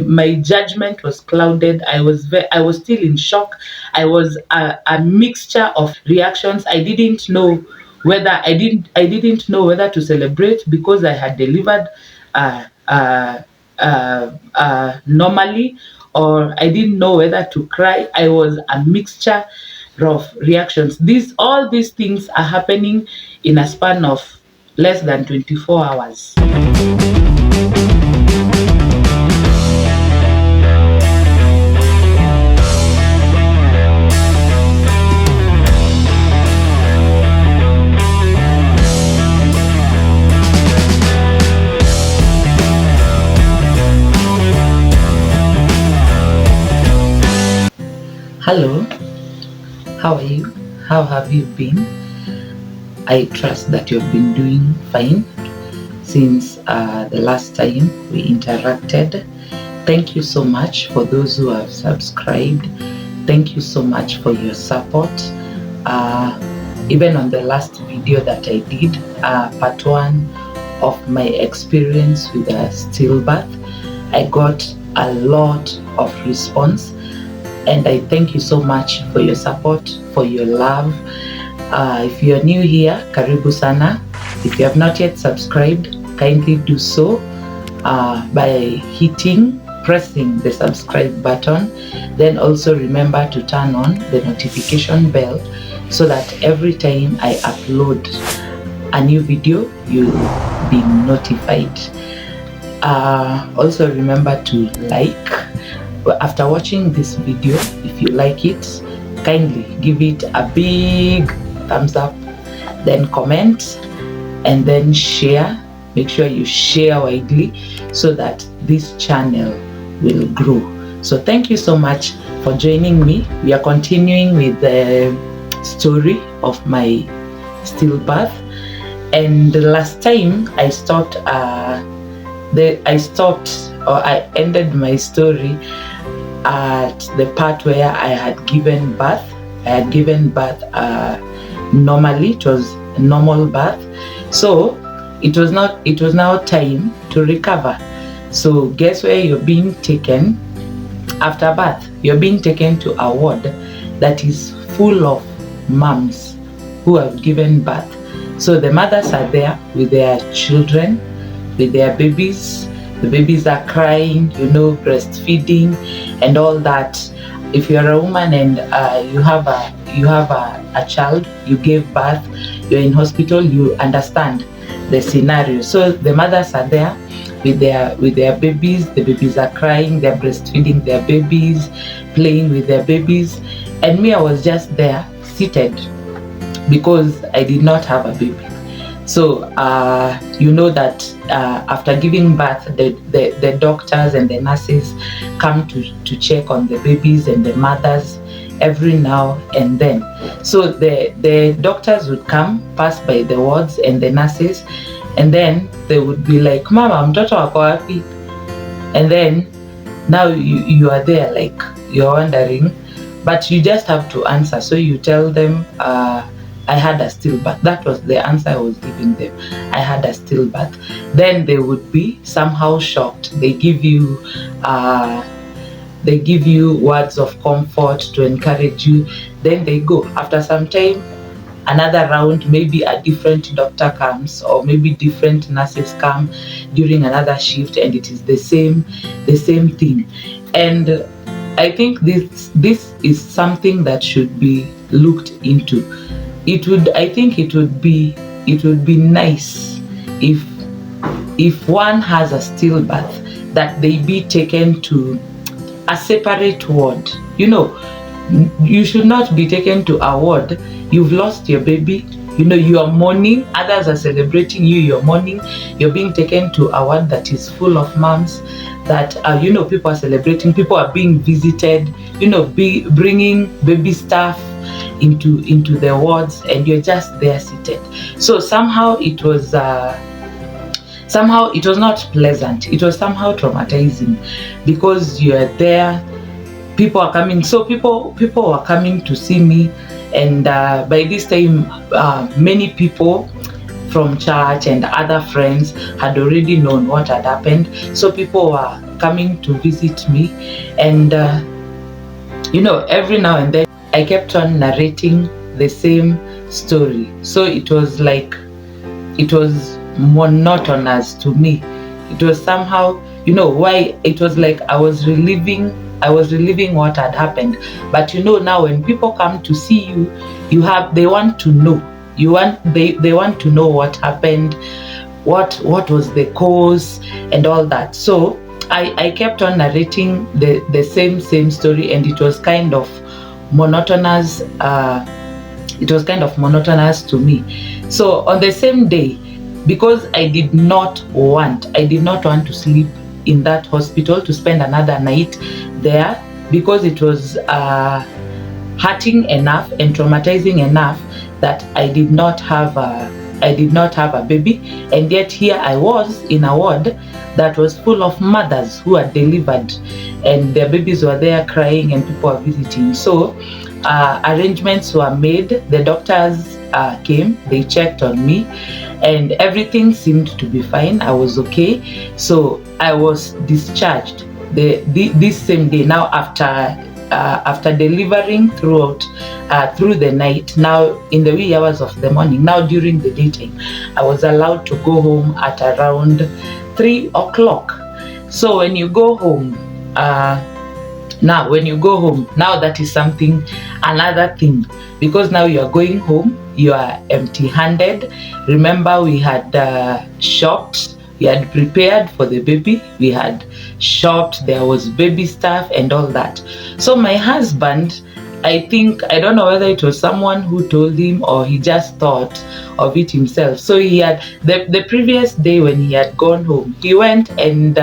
my judgment was clouded. I was still in shock. I was a mixture of reactions. I didn't know whether to celebrate because I had delivered uh, uh, normally, or I didn't know whether to cry. I was a mixture of reactions. All these things are happening in a span of less than 24 hours. Hello, how are you? How have you been? I trust that you've been doing fine since the last time we interacted. Thank you so much for those who have subscribed. Thank you so much for your support. Even on the last video that I did, part 1 of my experience with a stillbirth, I got a lot of response. And I thank you so much for your support, for your love. If you're new here, karibu sana. If you have not yet subscribed, kindly do so by pressing the subscribe button. Then also remember to turn on the notification bell so that every time I upload a new video, you'll be notified. Also remember to like. After watching this video, if you like it, kindly give it a big thumbs up, then comment, and then share. Make sure you share widely so that this channel will grow. So thank you so much for joining me. We are continuing with the story of my stillbirth, and the last time I ended my story at the part where I had given birth. Normally. It was a normal birth. So it was now time to recover. So guess where you're being taken after birth? You're being taken to a ward that is full of moms who have given birth. So the mothers are there with their children, with their babies. The babies are crying, breastfeeding and all that. If you're a woman and you have a child, you gave birth, you're in hospital, you understand the scenario. So the mothers are there with their babies. The babies are crying, they're breastfeeding their babies, playing with their babies, and me, I was just there seated because I did not have a baby. So that after giving birth, the doctors and the nurses come to check on the babies and the mothers every now and then. So the doctors would come, pass by the wards and the nurses, and then they would be like, "Mama, mtoto wako wapi?" And then now you are there, like you're wondering, but you just have to answer. So you tell them, I had a stillbirth. That was the answer I was giving them. I had a stillbirth. Then they would be somehow shocked. They give you words of comfort to encourage you. Then they go. After some time, another round, maybe a different doctor comes, or maybe different nurses come during another shift, and it is the same thing. And I think this is something that should be looked into. I think it would be nice if one has a stillbirth, that they be taken to a separate ward. You should not be taken to a ward. You've lost your baby. You are mourning. Others are celebrating you. You're mourning. You're being taken to a ward that is full of moms. That people are celebrating. People are being visited. Bringing baby stuff into the wards, and you're just there seated. So somehow it was not pleasant. It was somehow traumatizing because you're there. People are coming. So people were coming to see me, and by this time, many people from church and other friends had already known what had happened. So people were coming to visit me, and every now and then I kept on narrating the same story. So it was monotonous to me. It was somehow, why it was like I was reliving what had happened. But now when people come to see you, they want to know. They want to know what happened, what was the cause and all that. So I kept on narrating the same story, and it was kind of monotonous. It was kind of monotonous to me. So on the same day, because I did not want to sleep in that hospital, to spend another night there, because it was hurting enough and traumatizing enough that I did not have a baby. And yet here I was in a ward that was full of mothers who had delivered, and their babies were there crying, and people were visiting. So arrangements were made. The doctors came, they checked on me, and everything seemed to be fine. I was okay. So I was discharged this same day. Now after delivering through the night, now in the wee hours of the morning, now during the daytime, I was allowed to go home at around 3 o'clock. So when you go home, now that is another thing, because now you are going home, you are empty-handed. Remember, we had shopped, we had prepared for the baby, we had shopped, there was baby stuff and all that. So my husband, I don't know whether it was someone who told him or he just thought of it himself. So he had, the previous day when he had gone home, he went and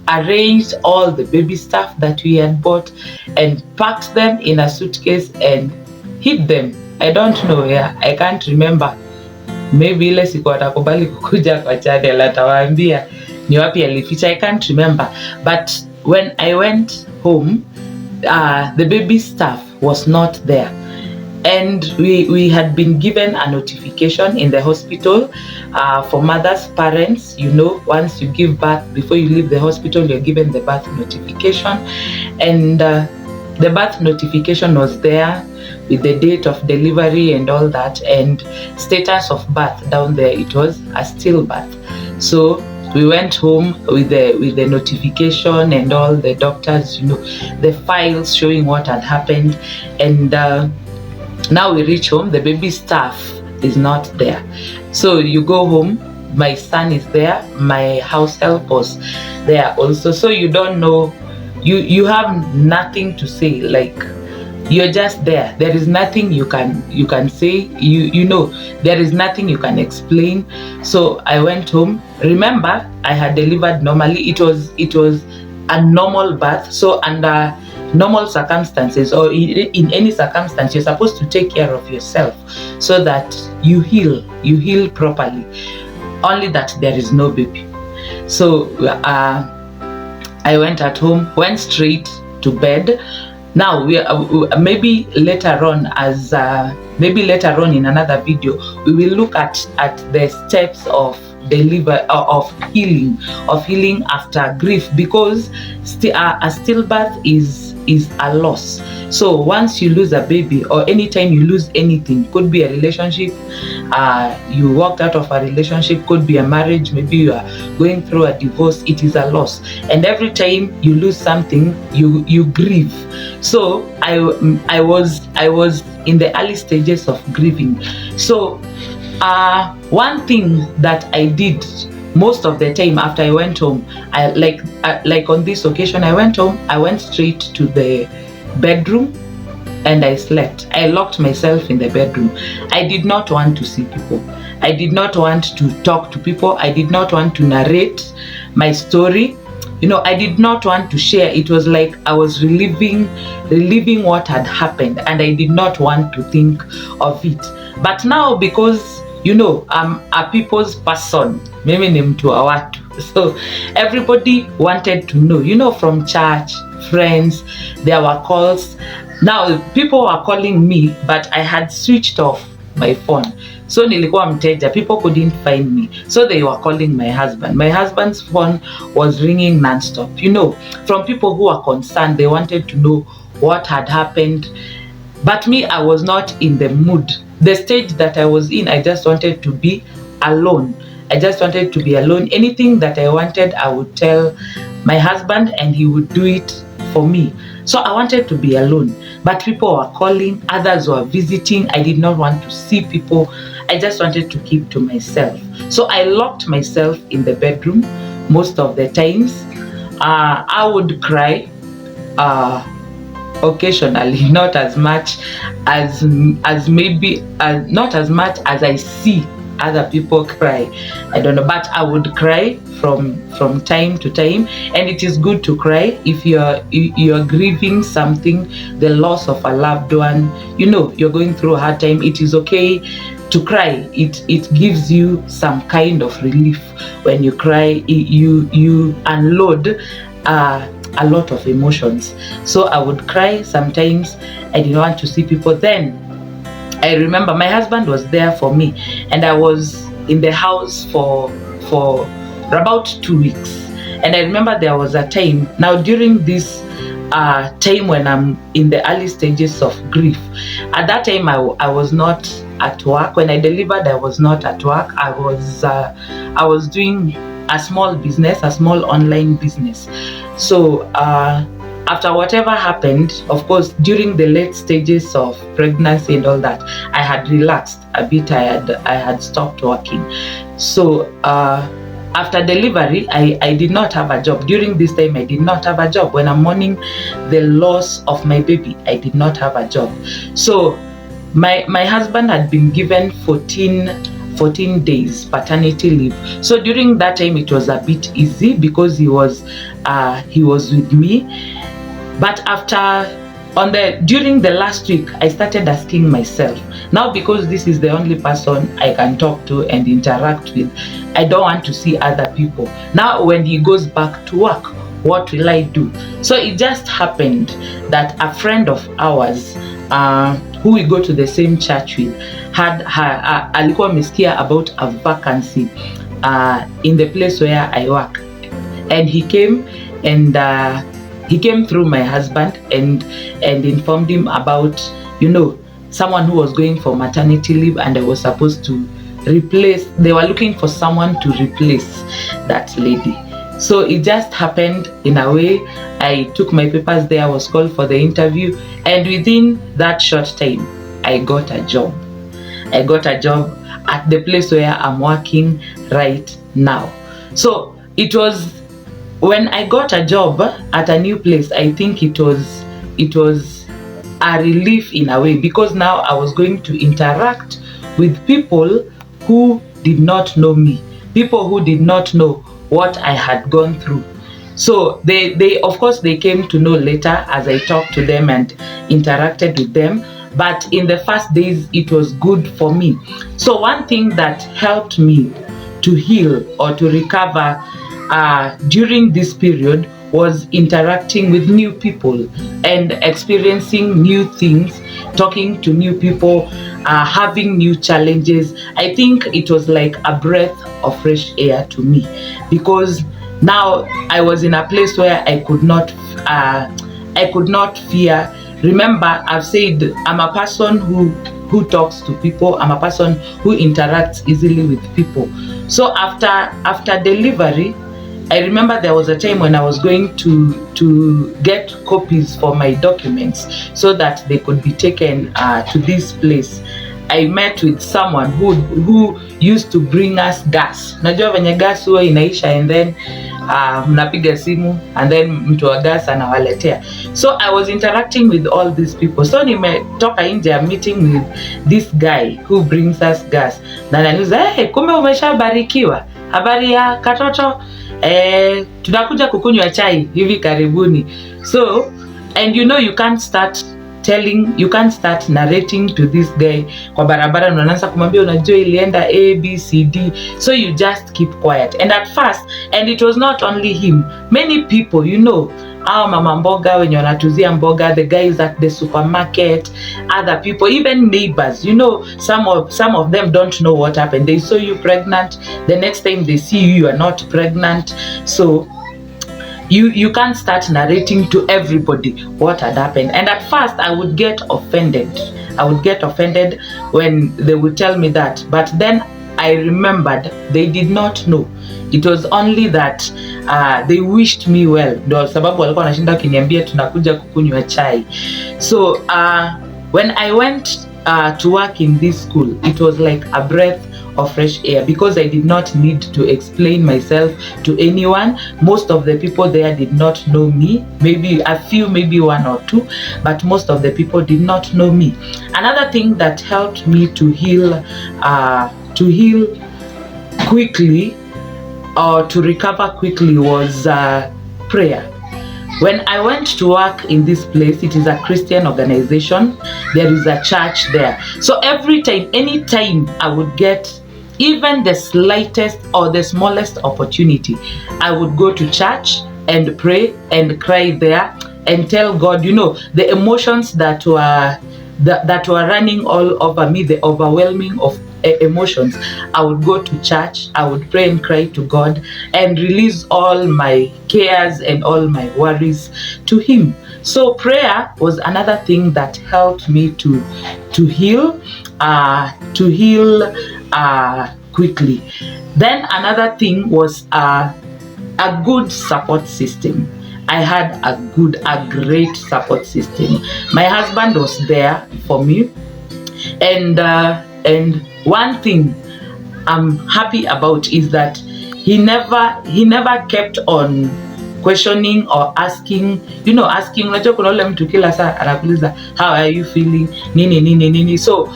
arranged all the baby stuff that we had bought and packed them in a suitcase and hid them. I don't know, I can't remember. Maybe ile siku atakubali kukuja kwa channel atawaambia ni wapi alificha. I can't remember. But when I went home, the baby stuff was not there. And we had been given a notification in the hospital for mothers, parents. Once you give birth, before you leave the hospital, you're given the birth notification. And the birth notification was there with the date of delivery and all that, and status of birth down there. It was a stillbirth. So we went home with the notification and all the doctors, the files showing what had happened. And now we reach home, the baby stuff is not there. So you go home, my son is there, my house help was there also. So you don't know, you have nothing to say, like you're just there. There is nothing you can say, there is nothing you can explain. So I went home. Remember, I had delivered normally. It was a normal birth. So under normal circumstances, or in any circumstance, you're supposed to take care of yourself so that you heal properly. Only that there is no baby. So I went at home, went straight to bed. Now maybe later on in another video we will look at the steps of healing after grief, because a stillbirth is a loss. So once you lose a baby, or anytime you lose anything, could be a relationship, you walked out of a relationship, could be a marriage, maybe you are going through a divorce, it is a loss. And every time you lose something, you grieve. So I was in the early stages of grieving. So one thing that I did most of the time after I went home, like on this occasion, I went home, I went straight to the bedroom and I slept. I locked myself in the bedroom. I did not want to see people. I did not want to talk to people. I did not want to narrate my story. I did not want to share. It was like I was reliving what had happened, and I did not want to think of it. But now, because I'm a people's person, mimi ni mtu wa watu, so everybody wanted to know, from church, friends, there were calls. Now people were calling me, but I had switched off my phone. So nilikuwa mteja, people couldn't find me, so they were calling my husband. My husband's phone was ringing non-stop, you know, from people who are concerned. They wanted to know what had happened, but me, I was not in the mood. The stage that I was in, I just wanted to be alone. I just wanted to be alone. Anything that I wanted, I would tell my husband and he would do it for me. So I wanted to be alone, but people were calling, others were visiting. I did not want to see people. I just wanted to keep to myself. So I locked myself in the bedroom most of the times. I would cry occasionally, not as much as maybe not as much as I see other people cry. I don't know, but I would cry from time to time, and it is good to cry if you're grieving something, the loss of a loved one, you know, you're going through a hard time. It is okay to cry. It gives you some kind of relief. When you cry, you unload a lot of emotions. So I would cry sometimes. I didn't want to see people. Then I remember my husband was there for me, and I was in the house for about 2 weeks. And I remember there was a time, now during this time when I'm in the early stages of grief, at that time I was not at work. When I delivered, I was not at work. I was doing a small business, a small online business. So after whatever happened, of course, during the late stages of pregnancy and all that, I had relaxed a bit. I had stopped working. So after delivery, I did not have a job. During this time, I did not have a job. When I'm mourning the loss of my baby, I did not have a job. So my husband had been given 14 days paternity leave. So during that time, it was a bit easy because he was with me. But during the last week, I started asking myself, now because this is the only person I can talk to and interact with, I don't want to see other people. Now when he goes back to work, what will I do? So it just happened that a friend of ours, who we go to the same church with, alikuwa amesikia about a vacancy in the place where I work, and he came through my husband and informed him about, you know, someone who was going for maternity leave, and I was supposed to replace. They were looking for someone to replace that lady. So it just happened in a way. I took my papers there, I was called for the interview, and within that short time, I got a job. I got a job at the place where I'm working right now. So it was, when I got a job at a new place, I think it was a relief in a way, because now I was going to interact with people who did not know me, people who did not know what I had gone through. So they of course they came to know later as I talked to them and interacted with them. But in the first days, it was good for me. So one thing that helped me to heal or to recover during this period was interacting with new people and experiencing new things, talking to new people, having new challenges. I think it was like a breath of fresh air to me, because now I was in a place where I could not fear. Remember, I've said I'm a person who talks to people. I'm a person who interacts easily with people. So after delivery, I remember there was a time when I was going to get copies for my documents so that they could be taken to this place. I met with someone who used to bring us gas. Najua venye gas huwa inaisha, and then mnapiga simu and then mtu wa gas anawaletea. So I was interacting with all these people. So nimetoka nje, I'm meeting with this guy who brings us gas. Na ananiuliza, hey, kumbe umeshabarikiwa? Habari ya katoto? Tunakuja kukunywa chai hivi karibuni. So, and you know, you can't start narrating to this guy kwa barabara, unaanza kumwambia unajua ilienda A, B, C, D. So you just keep quiet. And at first, and it was not only him, many people, you know, our mama mboga wenye wanatuzia mboga, the guys at the supermarket, other people, even neighbors, you know, some of them don't know what happened. They saw you pregnant, the next time they see you, you are not pregnant. So you can't start narrating to everybody what had happened. And at first I would get offended. When they would tell me that, but then I remembered they did not know. It was only that they wished me well, ndo sababu walikuwa wanashinda kiniambia tunakuja kukunywa chai. So when I went to work in this school, it was like a breath of fresh air, because I did not need to explain myself to anyone. Most of the people there did not know me, maybe a few, maybe one or two, but most of the people did not know me. Another thing that helped me to heal quickly, or to recover quickly, was prayer. When I went to work in this place, it is a Christian organization. There is a church there. So anytime I would get even the slightest or the smallest opportunity, I would go to church and pray and cry there and tell God, you know, the emotions that were running all over me, the overwhelming of emotions. I would go to church, I would pray and cry to God and release all my cares and all my worries to Him. So prayer was another thing that helped me to heal quickly. Then another thing was a good support system. I had a great support system. My husband was there for me, and one thing I'm happy about is that he never kept on questioning or asking, unajua kuna ule mtu kila saa anakuuliza how are you feeling, nini. So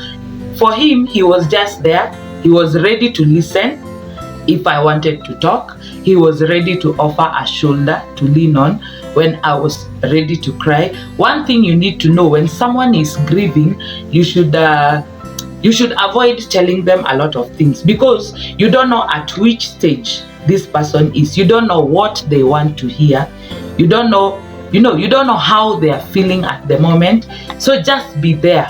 for him, he was just there. He was ready to listen if I wanted to talk. He was ready to offer a shoulder to lean on when I was ready to cry. One thing you need to know, when someone is grieving, you should avoid telling them a lot of things, because you don't know at which stage this person is. You don't know what they want to hear. You don't know how they are feeling at the moment. So just be there.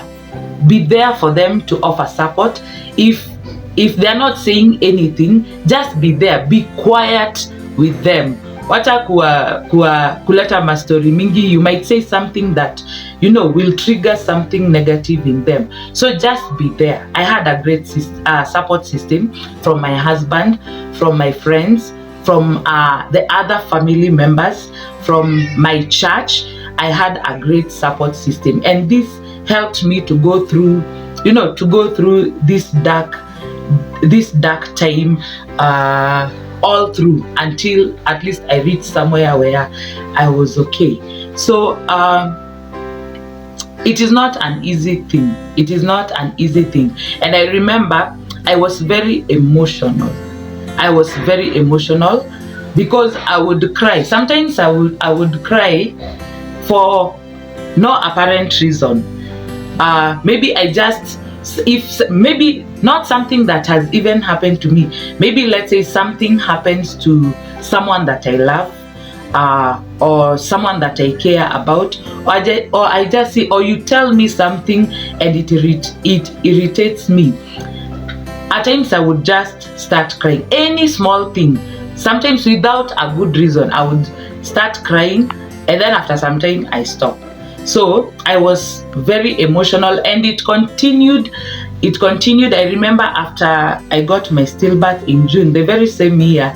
Be there for them to offer support. If they're not saying anything, just be there. Be quiet with them. Wacha kuleta mastori mingi. You might say something that will trigger something negative in them. So just be there. I had a great support system from my husband, from my friends, from the other family members, from my church. I had a great support system, and this helped me to go through this dark time all through, until at least I reached somewhere where I was okay. So it is not an easy thing. And I remember I was very emotional. Because I would cry. Sometimes I would cry for no apparent reason. Maybe maybe not something that has even happened to me. Maybe let's say something happens to someone that I love, or someone that I care about, or I just see, or you tell me something and it irritates me. At times I would just start crying. Any small thing, sometimes without a good reason, I would start crying, and then after some time I stop. So I was very emotional, and it continued. I remember after I got my stillbirth in June, the very same year,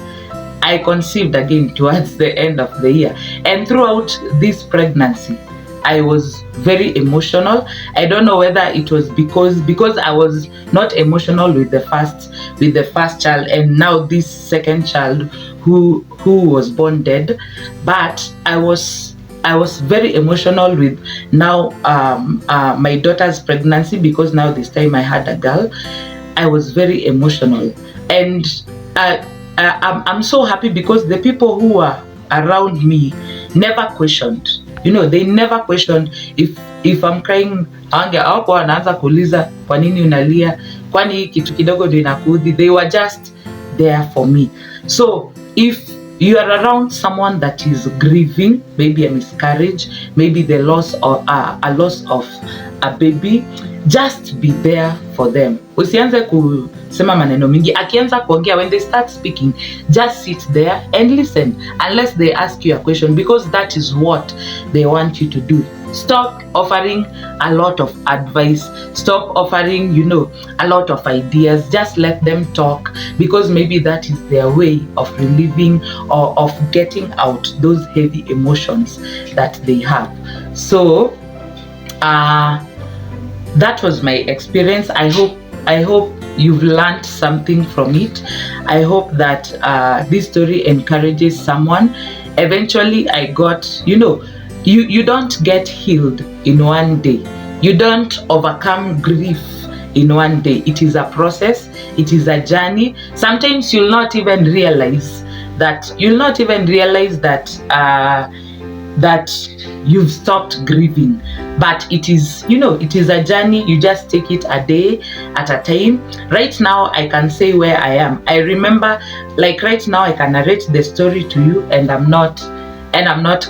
I conceived again towards the end of the year. And throughout this pregnancy, I was very emotional. I don't know whether it was because I was not emotional with the first child, and now this second child who was born dead, but I was very emotional with now my daughter's pregnancy, because now this time I had a girl. I was very emotional, and I'm so happy because the people who were around me never questioned. They never questioned if I'm crying. Hawako wanaanza kuuliza kwa nini unalia, kwani kitu kidogo ndio inakuudhi. They were just there for me. So if you are around someone that is grieving, maybe a miscarriage, maybe the loss or a loss of a baby, just be there for them. Usianze kusema maneno mingi. Akianza kuongea, when they start speaking, just sit there and listen, unless they ask you a question, because that is what they want you to do. Stop offering a lot of advice. Stop offering, a lot of ideas. Just let them talk, because maybe that is their way of relieving or of getting out those heavy emotions that they have. So that was my experience. I hope you've learned something from it. I hope that this story encourages someone. Eventually I got, you don't get healed in one day. You don't overcome grief in one day. It is a process. It is a journey. Sometimes you'll not even realize that that you've stopped grieving, but it is a journey. You just take it a day at a time. Right now I can say where I am. I remember, like right now I can narrate the story to you, and I'm not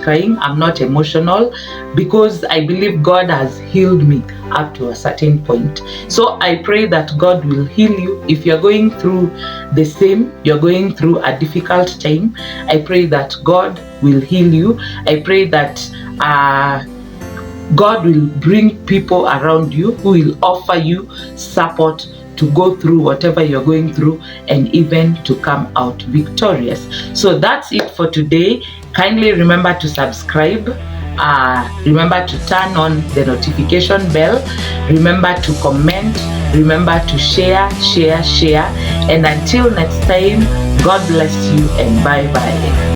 crying, I'm not emotional, because I believe God has healed me up to a certain point. So I pray that God will heal you. If you're going through you're going through a difficult time, I pray that God will heal you. I pray that God will bring people around you who will offer you support to go through whatever you're going through, and even to come out victorious. So that's it for today. Kindly remember to subscribe. Remember to turn on the notification bell. Remember to comment. Remember to share. And until next time, God bless you and bye-bye.